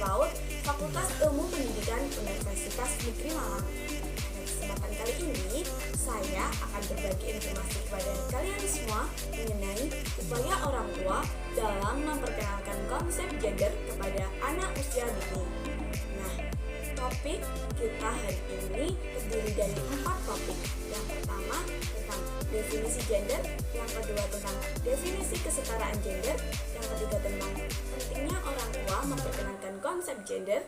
PAUD Fakultas Ilmu Pendidikan Universitas Negeri Malang. Pada kesempatan kali ini, saya akan berbagi informasi kepada kalian semua mengenai upaya orang tua dalam memperkenalkan konsep gender kepada anak usia dini. Nah, topik kita hari ini terdiri dari 4 topik. Yang pertama tentang definisi gender, yang kedua tentang definisi kesetaraan gender, yang ketiga tentang pentingnya orang tua memperkenalkan konsep gender,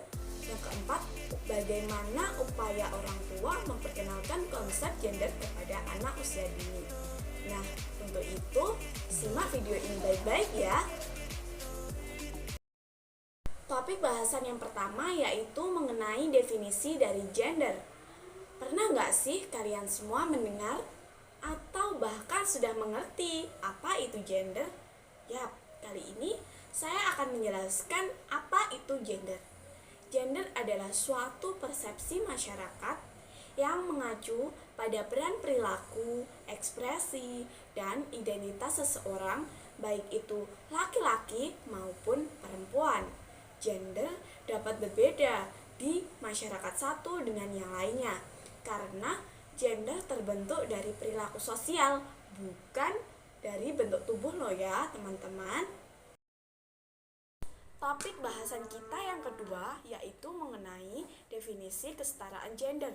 yang keempat bagaimana upaya orang tua memperkenalkan konsep gender kepada anak usia dini. Nah, untuk itu simak video ini baik-baik ya. Topik bahasan yang pertama yaitu mengenai definisi dari gender. Pernah nggak sih kalian semua mendengar atau bahkan sudah mengerti apa itu gender? Yap, kali ini saya akan menjelaskan apa itu gender. Gender adalah suatu persepsi masyarakat yang mengacu pada peran perilaku, ekspresi, dan identitas seseorang, baik itu laki-laki maupun perempuan. Gender dapat berbeda di masyarakat satu dengan yang lainnya, karena gender terbentuk dari perilaku sosial, bukan dari bentuk tubuh loh ya teman-teman. Topik bahasan kita yang kedua yaitu mengenai definisi kesetaraan gender.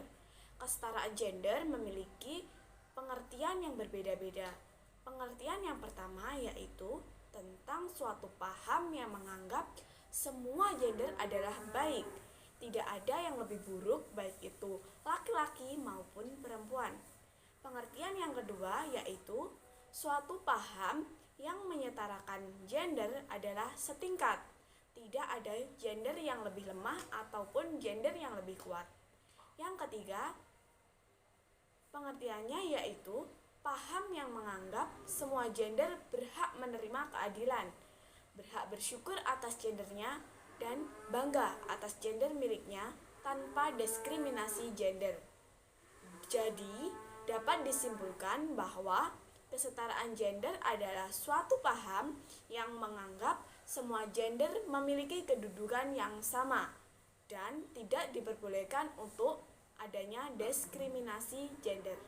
Kesetaraan gender memiliki pengertian yang berbeda-beda. Pengertian yang pertama yaitu tentang suatu paham yang menganggap semua gender adalah baik. Tidak ada yang lebih buruk baik itu laki-laki maupun perempuan. Pengertian yang kedua yaitu suatu paham yang menyetarakan gender adalah setingkat. Tidak ada gender yang lebih lemah ataupun gender yang lebih kuat. Yang ketiga, pengertiannya yaitu paham yang menganggap semua gender berhak menerima keadilan, berhak bersyukur atas gendernya, dan bangga atas gender miliknya tanpa diskriminasi gender. Jadi, dapat disimpulkan bahwa kesetaraan gender adalah suatu paham yang menganggap semua gender memiliki kedudukan yang sama dan tidak diperbolehkan untuk adanya diskriminasi gender.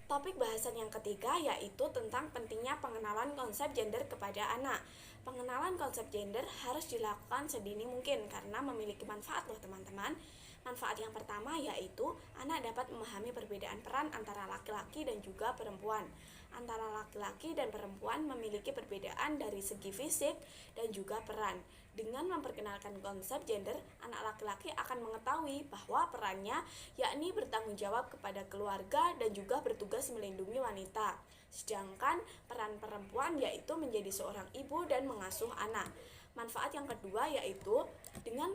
Topik bahasan yang ketiga yaitu tentang pentingnya pengenalan konsep gender kepada anak. Pengenalan konsep gender harus dilakukan sedini mungkin karena memiliki manfaat loh teman-teman. Manfaat yang pertama yaitu anak dapat memahami perbedaan peran antara laki-laki dan juga perempuan. Antara laki-laki dan perempuan memiliki perbedaan dari segi fisik dan juga peran. Dengan memperkenalkan konsep gender, anak laki-laki akan mengetahui bahwa perannya yakni bertanggung jawab kepada keluarga dan juga bertugas melindungi wanita. Sedangkan peran perempuan yaitu menjadi seorang ibu dan mengasuh anak. Manfaat yang kedua yaitu dengan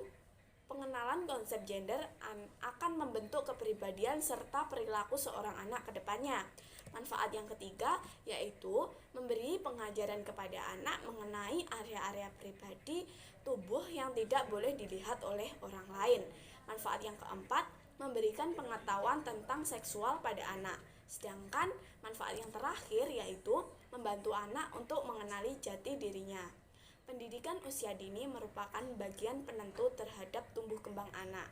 pengenalan konsep gender akan membentuk kepribadian serta perilaku seorang anak ke depannya. Manfaat yang ketiga yaitu memberi pengajaran kepada anak mengenai area-area pribadi tubuh yang tidak boleh dilihat oleh orang lain. Manfaat yang keempat, memberikan pengetahuan tentang seksual pada anak. Sedangkan manfaat yang terakhir yaitu membantu anak untuk mengenali jati dirinya. Pendidikan usia dini merupakan bagian penentu terhadap tumbuh kembang anak.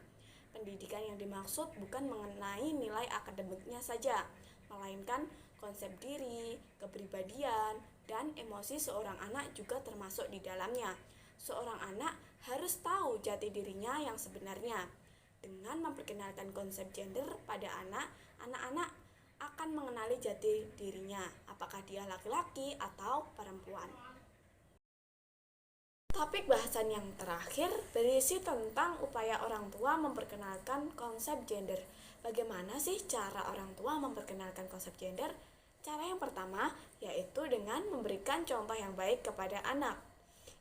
Pendidikan yang dimaksud bukan mengenai nilai akademiknya saja, melainkan konsep diri, kepribadian, dan emosi seorang anak juga termasuk di dalamnya. Seorang anak harus tahu jati dirinya yang sebenarnya. Dengan memperkenalkan konsep gender pada anak, anak-anak akan mengenali jati dirinya, apakah dia laki-laki atau perempuan. Topik bahasan yang terakhir berisi tentang upaya orang tua memperkenalkan konsep gender. Bagaimana sih cara orang tua memperkenalkan konsep gender? Cara yang pertama yaitu dengan memberikan contoh yang baik kepada anak.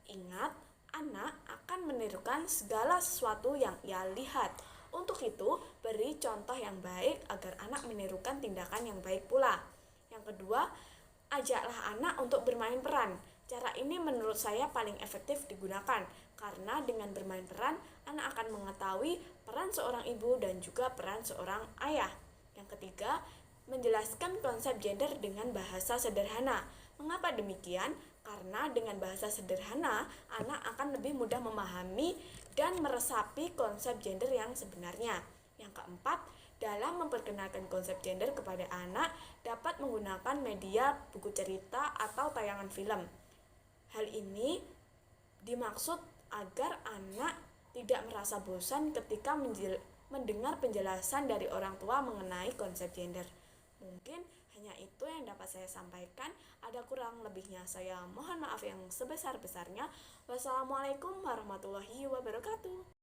Ingat, anak akan menirukan segala sesuatu yang ia lihat. Untuk itu, beri contoh yang baik agar anak menirukan tindakan yang baik pula. Yang kedua, ajaklah anak untuk bermain peran. Cara ini menurut saya paling efektif digunakan karena dengan bermain peran, anak akan mengetahui peran seorang ibu dan juga peran seorang ayah. Yang ketiga, menjelaskan konsep gender dengan bahasa sederhana. Mengapa demikian? Karena dengan bahasa sederhana, anak akan lebih mudah memahami dan meresapi konsep gender yang sebenarnya. Yang keempat, dalam memperkenalkan konsep gender kepada anak, dapat menggunakan media buku cerita atau tayangan film. Hal ini dimaksud agar anak tidak merasa bosan ketika mendengar penjelasan dari orang tua mengenai konsep gender. Mungkin hanya itu yang dapat saya sampaikan. Ada kurang lebihnya saya mohon maaf yang sebesar-besarnya. Wassalamualaikum warahmatullahi wabarakatuh.